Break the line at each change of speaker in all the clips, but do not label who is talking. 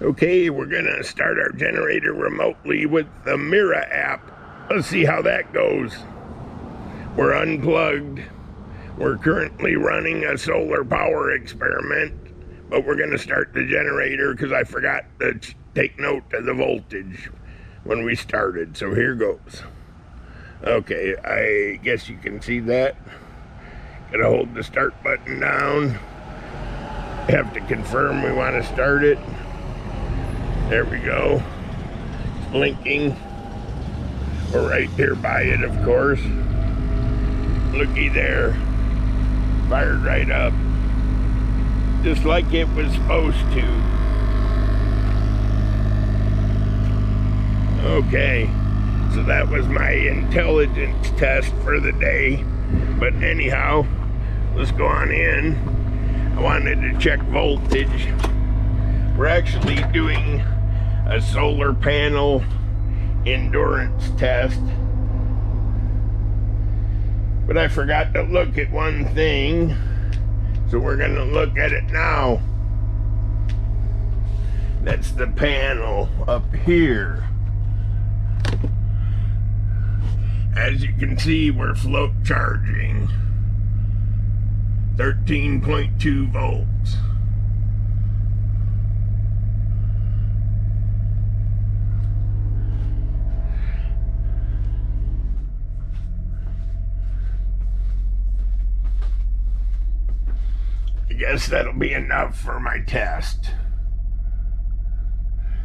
Okay, we're gonna start our generator remotely with the Mira app. Let's see how that goes. We're unplugged. We're currently running a solar power experiment, but we're gonna start the generator because I forgot to take note of the voltage when we started. So here goes. Okay, I guess you can see that. Gotta hold the start button down. Have to confirm we want to start it. There we go. It's blinking. We're right there by it, of course. Looky there. Fired right up. Just like it was supposed to. Okay. So that was my intelligence test for the day. But anyhow, let's go on in. I wanted to check voltage. We're actually doing a solar panel endurance test. But I forgot to look at one thing, so we're gonna look at it now. That's the panel up here. As you can see, we're float charging 13.2 volts. I guess that'll be enough for my test.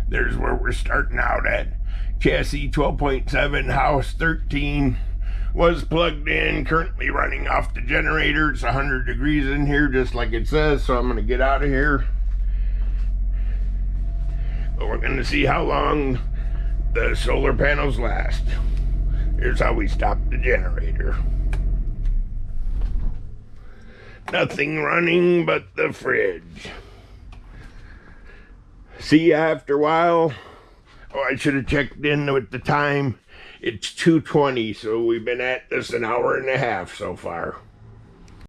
There's where we're starting out at. Chassis 12.7, house 13 was plugged in, currently running off the generator. It's 100 degrees in here, just like it says, so I'm gonna get out of here. But we're gonna see how long the solar panels last. Here's how we stop the generator. Nothing running but the fridge. See you after a while. Oh, I should have checked in with the time. It's 2:20, so we've been at this an hour and a half so far.